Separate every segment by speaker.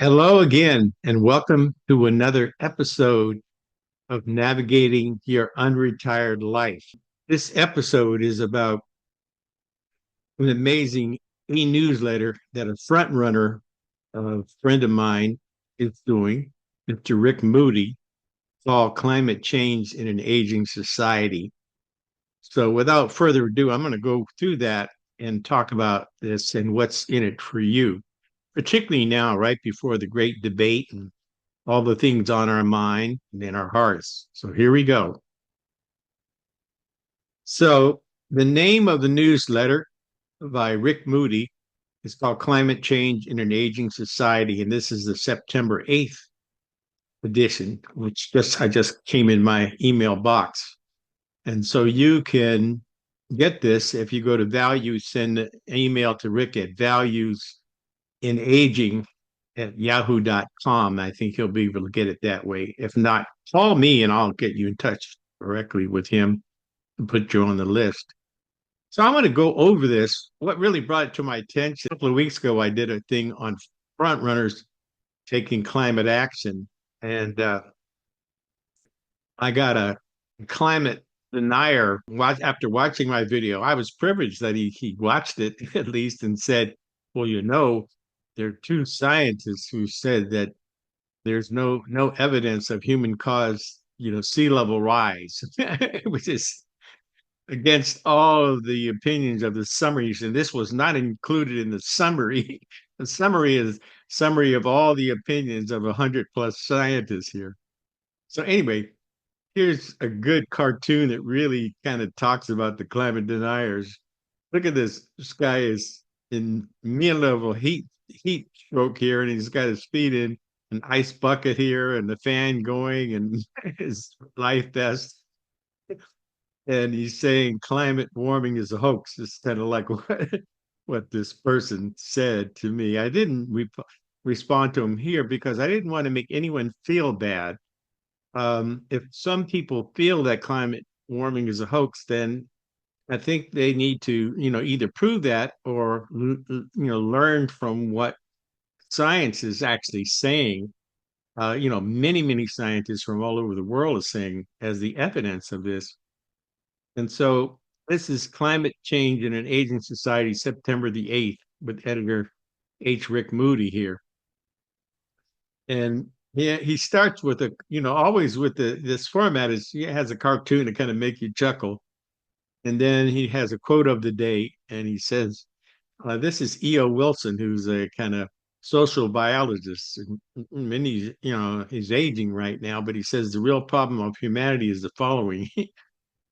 Speaker 1: Hello again, and welcome to another episode of Navigating Your Unretired Life. This episode is about an amazing e-newsletter that a front runner, a friend of mine, is doing, Mr. Rick Moody, called Climate Change in an Aging Society. So, without further ado, I'm going to go through that and talk about this and what's in it for you, particularly now, right before the great debate and all the things on our mind and in our hearts. So here we go. So the name of the newsletter by Rick Moody is called Climate Change in an Aging Society, and this is the September 8th edition, which I just came in my email box. And so you can get this if you go to values, send an email to Rick at values in aging at yahoo.com. I think he'll be able to get it that way. If not, call me and I'll get you in touch directly with him and put you on the list. So I'm going to go over this. What really brought it to my attention a couple of weeks ago, I did a thing on front runners taking climate action. And I got a climate denier after watching my video. I was privileged that he watched it at least and said, well, there are two scientists who said that there's no evidence of human caused sea level rise, which is against all of the opinions of the summaries, and this was not included in the summary. The summary is summary of all the opinions of 100 plus scientists here. So anyway, here's a good cartoon that really kind of talks about the climate deniers. Look at this. This guy is in middle of a heat stroke here, and he's got his feet in an ice bucket here, and the fan going, and his life vest. And he's saying climate warming is a hoax. It's kind of like what this person said to me. I didn't respond to him here because I didn't want to make anyone feel bad. If some people feel that climate warming is a hoax, then I think they need to, either prove that or, learn from what science is actually saying. Many scientists from all over the world are saying as the evidence of this. And so this is Climate Change in an Aging Society, September the 8th, with editor H. Rick Moody here. And he starts with always with this format is he has a cartoon to kind of make you chuckle. And then he has a quote of the day, and he says, this is E.O. Wilson, who's a kind of social biologist. And he's aging right now, but he says the real problem of humanity is the following.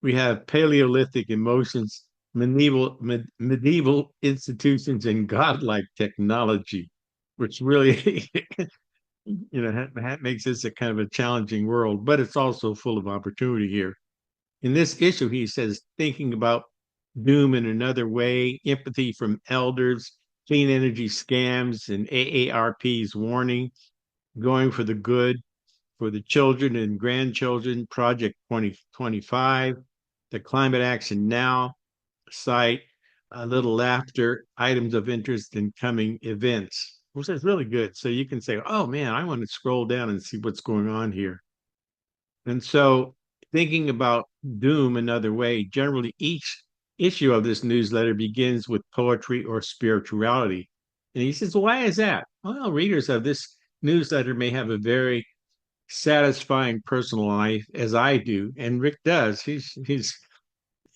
Speaker 1: We have Paleolithic emotions, medieval institutions, and godlike technology, which really, that makes this a kind of a challenging world, but it's also full of opportunity here. In this issue, he says, thinking about doom in another way, empathy from elders, clean energy scams, and AARP's warning, going for the good for the children and grandchildren, Project 2025, the Climate Action Now site, a little laughter, items of interest in coming events, which is really good. So you can say, oh man, I want to scroll down and see what's going on here. And so thinking about doom another way, generally each issue of this newsletter begins with poetry or spirituality. And he says, why is that? Well, readers of this newsletter may have a very satisfying personal life as I do, and Rick does. He's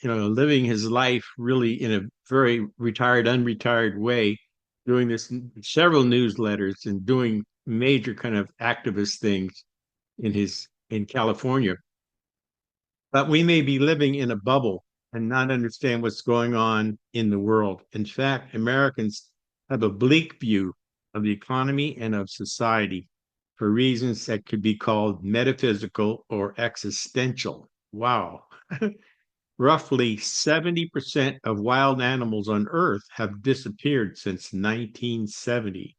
Speaker 1: living his life really in a very unretired way, doing this several newsletters and doing major kind of activist things in California. But we may be living in a bubble and not understand what's going on in the world. In fact, Americans have a bleak view of the economy and of society for reasons that could be called metaphysical or existential. Wow. Roughly 70% of wild animals on Earth have disappeared since 1970,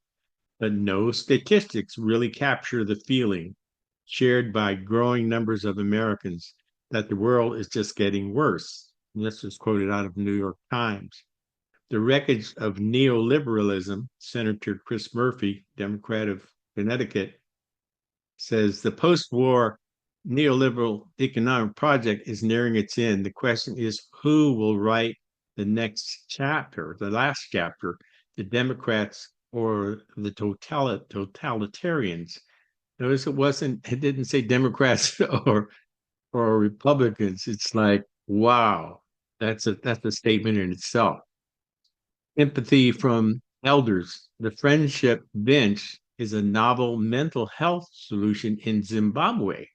Speaker 1: but no statistics really capture the feeling shared by growing numbers of Americans that the world is just getting worse. And this is quoted out of the New York Times. The wreckage of neoliberalism, Senator Chris Murphy, Democrat of Connecticut, says the post-war neoliberal economic project is nearing its end. The question is, who will write the next chapter, the last chapter, the Democrats or the totalitarians? Notice it didn't say Democrats or Republicans. It's like, wow, that's a statement in itself. Empathy from elders. The friendship bench is a novel mental health solution in Zimbabwe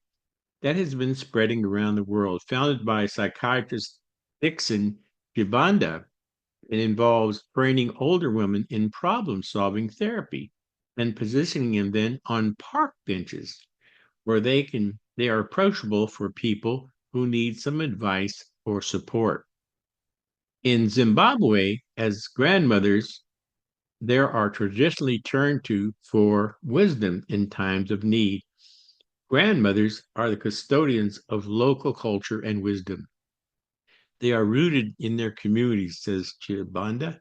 Speaker 1: that has been spreading around the world. Founded by psychiatrist Dixon Chibanda, it involves training older women in problem solving therapy and positioning them then on park benches where they are approachable for people who need some advice or support. In Zimbabwe, as grandmothers, there are traditionally turned to for wisdom in times of need. Grandmothers are the custodians of local culture and wisdom. They are rooted in their communities, says Chibanda.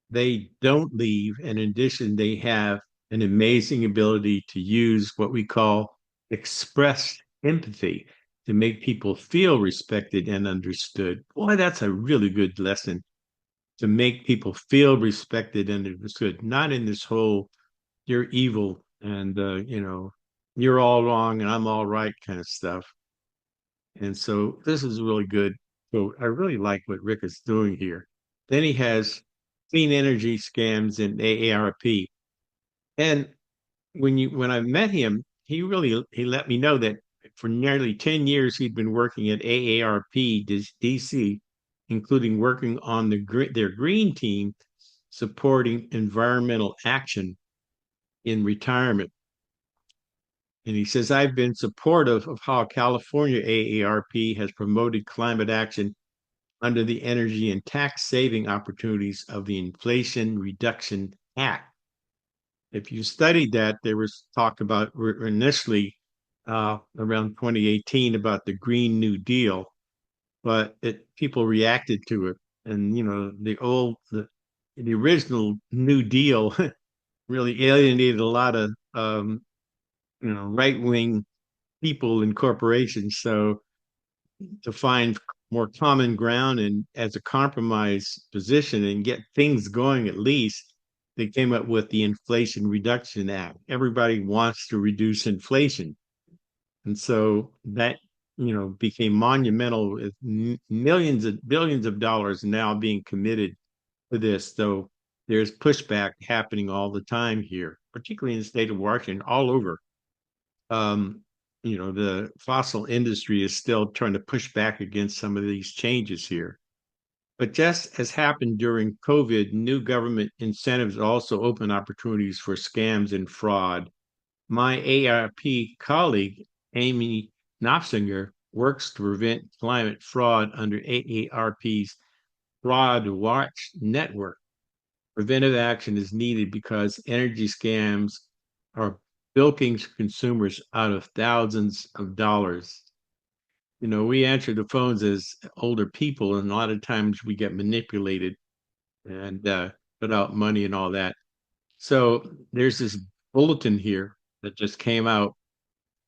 Speaker 1: They don't leave, and in addition, they have an amazing ability to use what we call expressed empathy to make people feel respected and understood. Boy, that's a really good lesson to make people feel respected and understood, not in this whole you're evil and you're all wrong and I'm all right kind of stuff. And so this is really good. So I really like what Rick is doing here. Then he has clean energy scams in AARP. And when I met him, he let me know that for nearly 10 years he'd been working at AARP DC, including working on their green team supporting environmental action in retirement. And he says, I've been supportive of how California AARP has promoted climate action under the energy and tax saving opportunities of the Inflation Reduction Act. If you studied that, there was talk about initially around 2018 about the Green New Deal, but people reacted to it. And, the original New Deal really alienated a lot of, right wing people and corporations. So to find more common ground and as a compromise position and get things going at least, they came up with the Inflation Reduction Act. Everybody wants to reduce inflation. And so that, became monumental with millions of billions of dollars now being committed to this. So there's pushback happening all the time here, particularly in the state of Washington, all over. um, the fossil industry is still trying to push back against some of these changes here. But just as happened during COVID, new government incentives also open opportunities for scams and fraud. My ARP colleague, Amy Knopfinger, works to prevent climate fraud under AARP's Fraud Watch Network. Preventive action is needed because energy scams are bilking consumers out of thousands of dollars. We answer the phones as older people, and a lot of times we get manipulated and put out money and all that. So there's this bulletin here that just came out,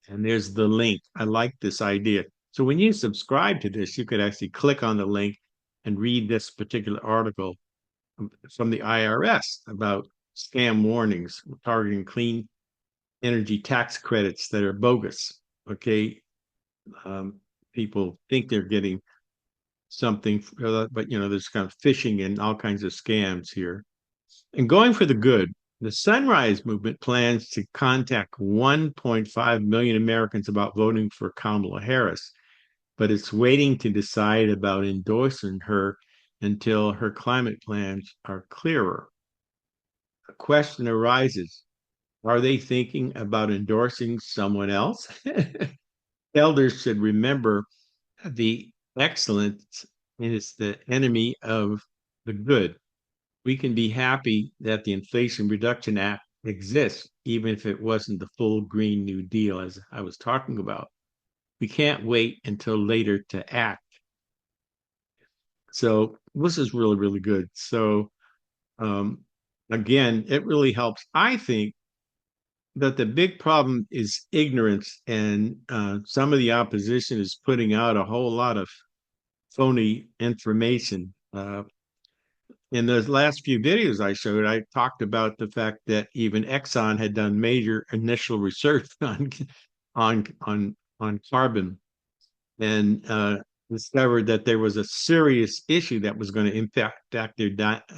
Speaker 1: and there's the link. I like this idea. So when you subscribe to this, you could actually click on the link and read this particular article from the IRS about scam warnings targeting clean energy tax credits that are bogus. Okay. Um, People think they're getting something, but there's kind of phishing and all kinds of scams here. And going for the good, the Sunrise Movement plans to contact 1.5 million Americans about voting for Kamala Harris, but it's waiting to decide about endorsing her until her climate plans are clearer. A question arises, are they thinking about endorsing someone else? Elders should remember the excellence is the enemy of the good. We can be happy that the Inflation Reduction Act exists, even if it wasn't the full Green New Deal, as I was talking about. We can't wait until later to act. So this is really, really good. So um, again, it really helps. I think that the big problem is ignorance, and some of the opposition is putting out a whole lot of phony information. In those last few videos I showed, I talked about the fact that even Exxon had done major initial research on carbon and discovered that there was a serious issue that was going to impact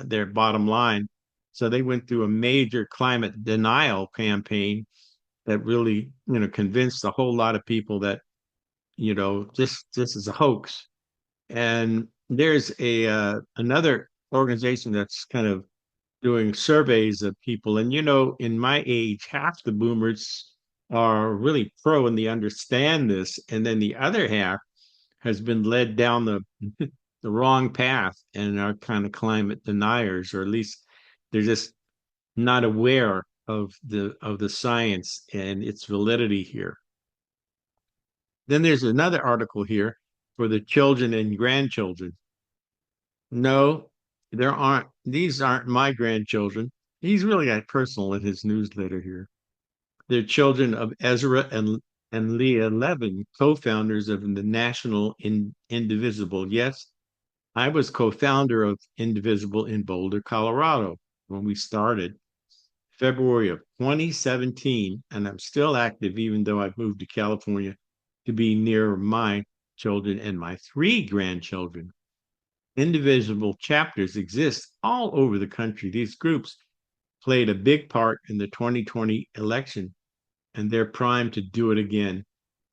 Speaker 1: their bottom line. So they went through a major climate denial campaign that really, convinced a whole lot of people that, this is a hoax. And there's a another organization that's kind of doing surveys of people. And in my age, half the boomers are really pro and they understand this, and then the other half has been led down the wrong path and are kind of climate deniers, or at least they're just not aware of the science and its validity here. Then there's another article here for the children and grandchildren. No, these aren't my grandchildren. He's really got personal in his newsletter here. They're children of Ezra and Leah Levin, co-founders of the National Indivisible. Yes, I was co-founder of Indivisible in Boulder, Colorado when we started February of 2017, and I'm still active even though I've moved to California to be near my children and my three grandchildren. Indivisible chapters exist all over the country. These groups played a big part in the 2020 election, and they're primed to do it again.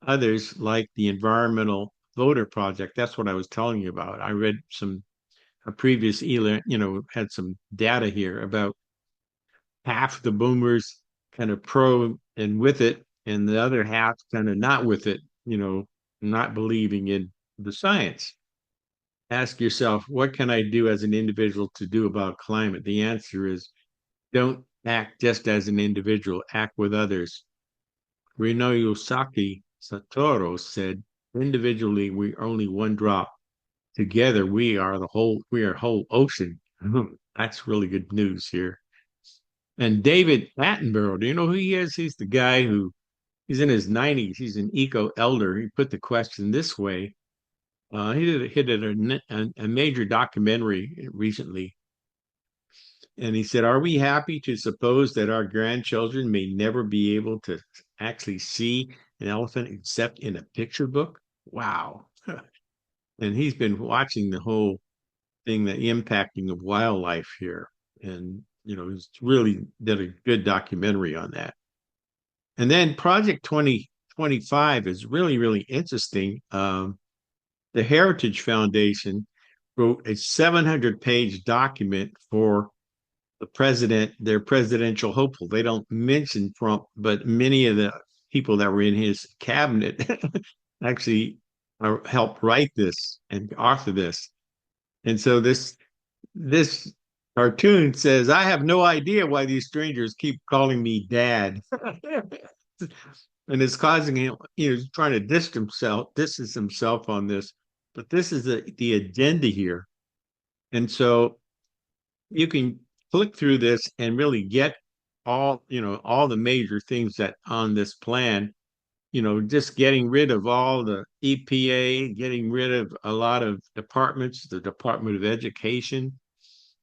Speaker 1: Others, like the Environmental Voter Project, that's what I was telling you about. I read a previous had some data here about half the boomers kind of pro and with it, and the other half kind of not with it, not believing in the science. Ask yourself, what can I do as an individual to do about climate? The answer is don't act just as an individual, act with others. Ryosaki Satoru said, individually, we're only one drop. Together, we are whole ocean. That's really good news here. And David Attenborough, do you know who he is? He's the guy he's in his 90s. He's an eco elder. He put the question this way. He did a major documentary recently, and he said, "Are we happy to suppose that our grandchildren may never be able to actually see an elephant except in a picture book?" Wow! And he's been watching the whole thing, the impacting of wildlife here, and he's really did a good documentary on that. And then Project 2025 is really, really interesting. The Heritage Foundation wrote a 700-page document for their presidential hopeful. They don't mention Trump, but many of the people that were in his cabinet actually helped write this and author this. And so this cartoon says, "I have no idea why these strangers keep calling me dad." And it's causing him, he's trying to distance himself on this. But this is the agenda here. And so you can click through this and really get all the major things that on this plan, just getting rid of all the EPA, getting rid of a lot of departments, the Department of Education,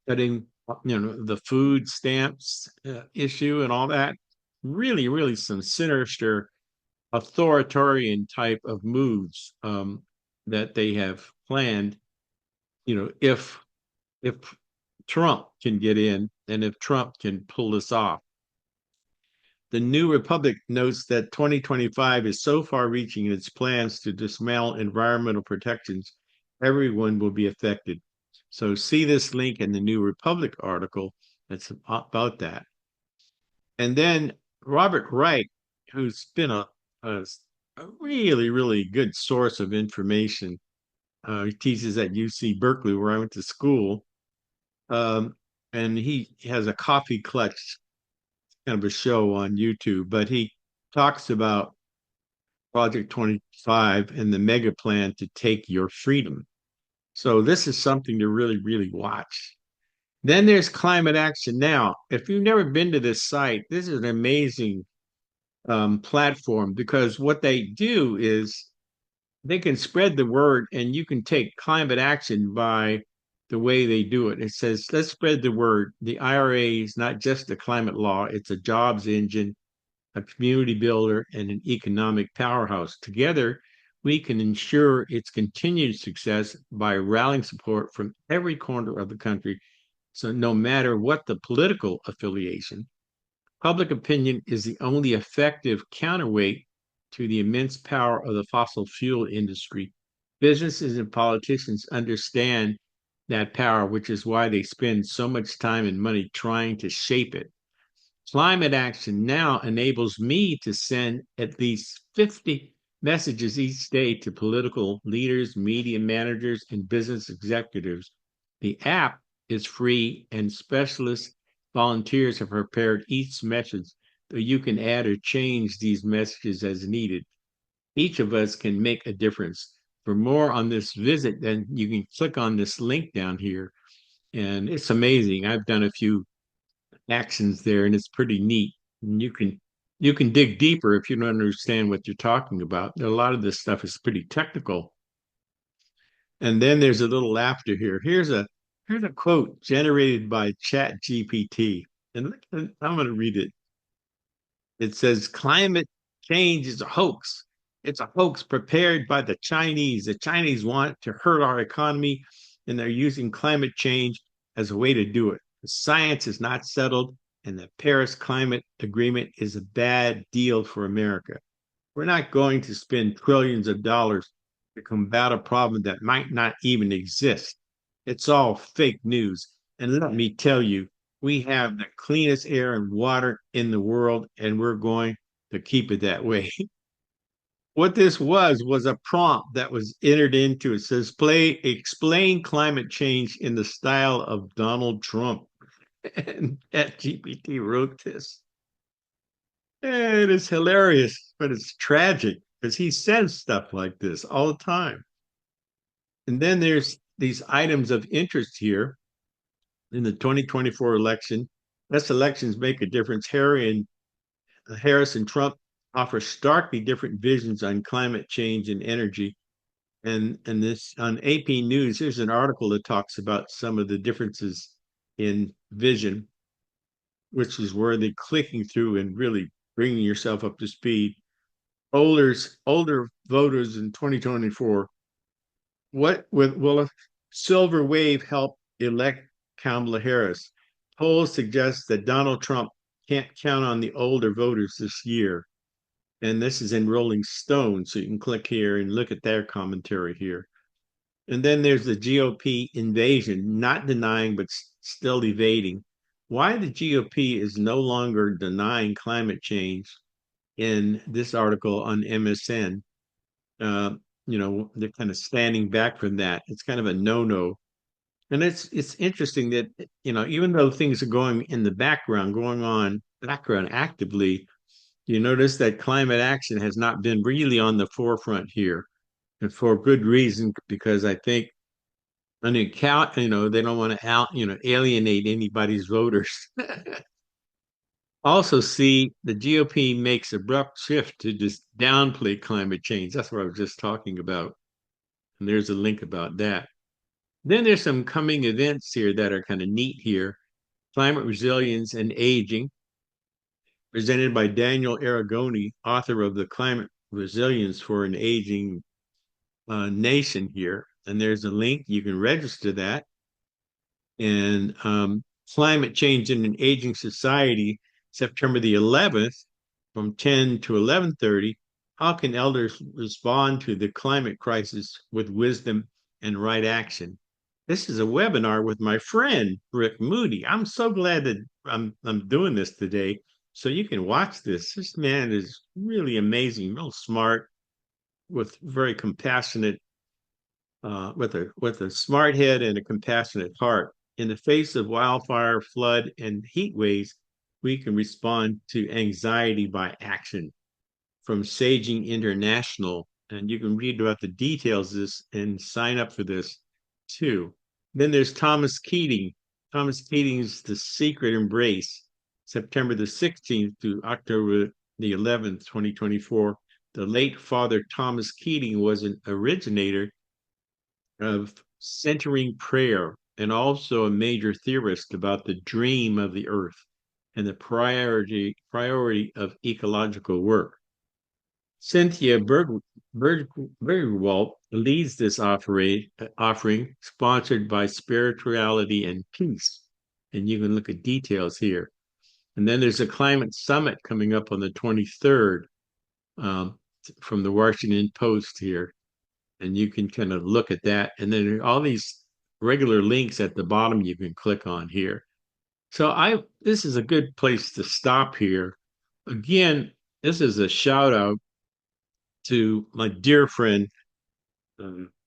Speaker 1: cutting, the food stamps issue and all that. Really, really some sinister authoritarian type of moves that they have planned, if Trump can get in and if Trump can pull this off. The New Republic notes that 2025 is so far reaching in its plans to dismantle environmental protections, everyone will be affected. So see this link in the New Republic article that's about that. And then Robert Reich, who's been a really, really good source of information. He teaches at UC Berkeley, where I went to school. And he has a coffee clutch kind of a show on YouTube, but he talks about Project 25 and the mega plan to take your freedom. So this is something to really, really watch. Then there's Climate Action Now. If you've never been to this site, this is an amazing platform, because what they do is they can spread the word, and you can take climate action by the way they do it. It says, let's spread the word. The IRA is not just a climate law, it's a jobs engine, a community builder, and an economic powerhouse. Together, we can ensure its continued success by rallying support from every corner of the country. So, no matter what the political affiliation, public opinion is the only effective counterweight to the immense power of the fossil fuel industry. Businesses and politicians understand that power, which is why they spend so much time and money trying to shape it. Climate action now enables me to send at least 50 messages each day to political leaders, media managers, and business executives. The app is free, and specialist volunteers have prepared each message, so you can add or change these messages as needed. Each of us can make a difference. For more on this visit, then you can click on this link down here. And it's amazing. I've done a few actions there, and it's pretty neat. And you can dig deeper if you don't understand what you're talking about. A lot of this stuff is pretty technical. And then there's a little laughter here. Here's a quote generated by Chat GPT. And I'm going to read it. It says, climate change is a hoax. It's a hoax prepared by the Chinese. The Chinese want to hurt our economy, and they're using climate change as a way to do it. The science is not settled, and the Paris Climate Agreement is a bad deal for America. We're not going to spend trillions of dollars to combat a problem that might not even exist. It's all fake news. And let me tell you, we have the cleanest air and water in the world, and we're going to keep it that way. What this was a prompt that was entered into. It says, explain climate change in the style of Donald Trump. And that GPT wrote this. And it is hilarious, but it's tragic because he says stuff like this all the time. And then there's these items of interest here in the 2024 election. Less elections make a difference. Harris and Trump offer starkly different visions on climate change and energy. And this on AP News, here's an article that talks about some of the differences in vision, which is worthy clicking through and really bringing yourself up to speed. Older voters in 2024, will a silver wave help elect Kamala Harris? Polls suggest that Donald Trump can't count on the older voters this year. And this is in Rolling Stone, so you can click here and look at their commentary here. And then there's the GOP invasion, not denying, but still evading. Why the GOP is no longer denying climate change in this article on MSN. Uh, they're kind of standing back from that. It's kind of a no-no. And it's interesting that, even though things are going in the background, actively, you notice that climate action has not been really on the forefront here, and for good reason, because I think on the account, they don't want to alienate anybody's voters. Also, see, the GOP makes abrupt shift to just downplay climate change. That's what I was just talking about. And there's a link about that. Then there's some coming events here that are kind of neat here. Climate Resilience and Aging, presented by Daniel Aragoni, author of the Climate Resilience for an Aging Nation here. And there's a link. You can register that. And Climate Change in an Aging Society, September the 11th, from 10 to 11:30. How can elders respond to the climate crisis with wisdom and right action? This is a webinar with my friend Rick Moody. I'm so glad that I'm doing this today, so you can watch this. This man is really amazing, real smart, with very compassionate, with a smart head and a compassionate heart. In the face of wildfire, flood, and heat waves, we can respond to anxiety by action. From Saging International, and you can read about the details of this and sign up for this too. Then there's Thomas Keating. Thomas Keating's The Secret Embrace, September the 16th to October the 11th, 2024. The late Father Thomas Keating was an originator of centering prayer and also a major theorist about the dream of the earth and the priority of ecological work. Cynthia Bergwalt leads this offering sponsored by Spirituality and Peace. And you can look at details here. And then there's a climate summit coming up on the 23rd from the Washington Post here. And you can kind of look at that. And then all these regular links at the bottom you can click on here. So this is a good place to stop here. Again, this is a shout out to my dear friend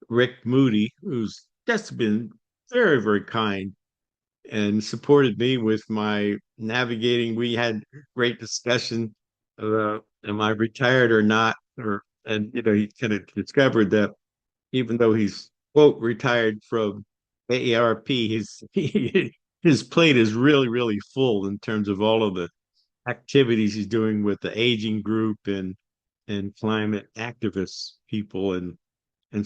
Speaker 1: Rick Moody, who's just been very, very kind and supported me with my navigating. We had great discussion about am I retired or not, and he kind of discovered that even though he's quote retired from AARP, his plate is really, really full in terms of all of the activities he's doing with the aging group and climate activists people and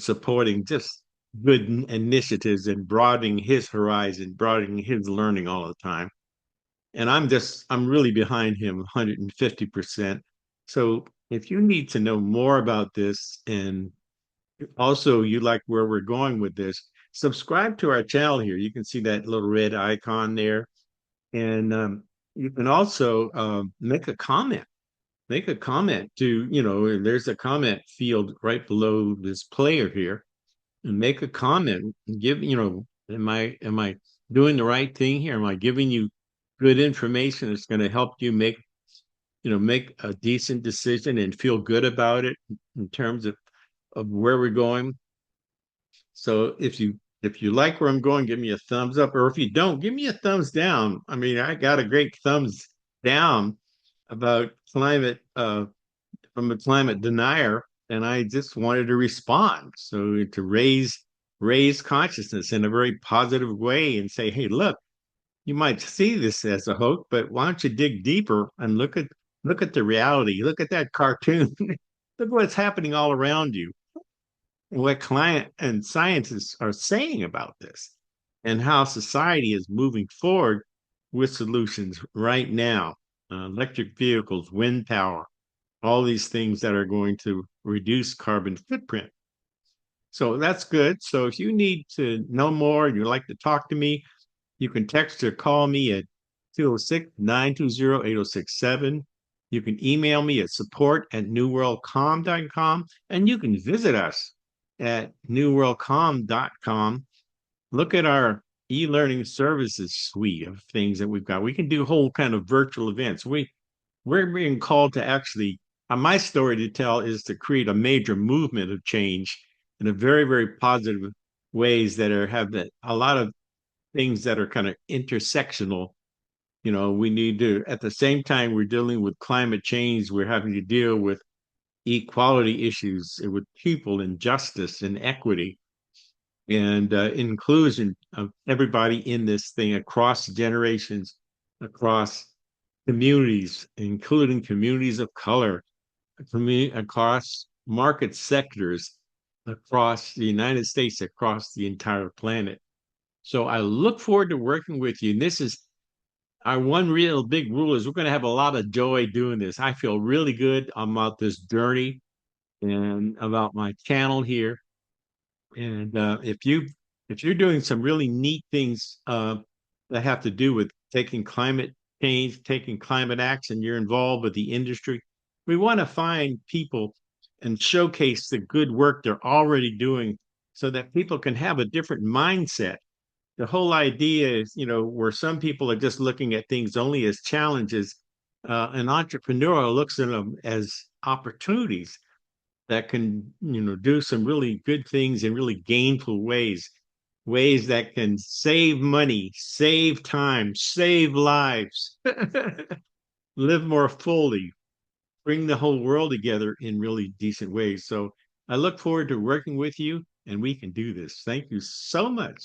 Speaker 1: supporting just good initiatives and broadening his horizon, broadening his learning all the time. And I'm really behind him 150%. So if you need to know more about this and also you like where we're going with this, subscribe to our channel here. You can see that little red icon there. And you can also make a comment to, there's a comment field right below this player here, and make a comment and give, am I doing the right thing here? Am I giving you good information that's going to help you make a decent decision and feel good about it in terms of where we're going? So if you like where I'm going, give me a thumbs up, or if you don't, give me a thumbs down. I mean, I got a great thumbs down about climate from a climate denier, and I just wanted to respond. So to raise consciousness in a very positive way and say, hey, look, you might see this as a hoax, but why don't you dig deeper and look at the reality? Look at that cartoon. Look what's happening all around you. What client and scientists are saying about this and how society is moving forward with solutions right now. Electric vehicles, wind power, all these things that are going to reduce carbon footprint. So that's good. So if you need to know more, you'd like to talk to me, you can text or call me at 206-920-8067. You can email me at support@newworldcom.com, and you can visit us at newworldcom.com. Look at our e-learning services suite of things that we've got. We can do whole kind of virtual events. We're being called to actually, my story to tell is to create a major movement of change in a very, very positive ways that have a lot of things that are kind of intersectional. We need to, at the same time we're dealing with climate change, we're having to deal with equality issues with people and justice and equity and inclusion of everybody in this thing across generations, across communities, including communities of color, across market sectors, across the United States, across the entire planet. So I look forward to working with you. And this is our one real big rule is we're going to have a lot of joy doing this. I feel really good about this journey and about my channel here. And if you're doing some really neat things that have to do with taking climate change, taking climate action, you're involved with the industry, we want to find people and showcase the good work they're already doing so that people can have a different mindset. The whole idea is, where some people are just looking at things only as challenges, an entrepreneur looks at them as opportunities that can, do some really good things in really gainful ways that can save money, save time, save lives, live more fully, bring the whole world together in really decent ways. So I look forward to working with you, and we can do this. Thank you so much.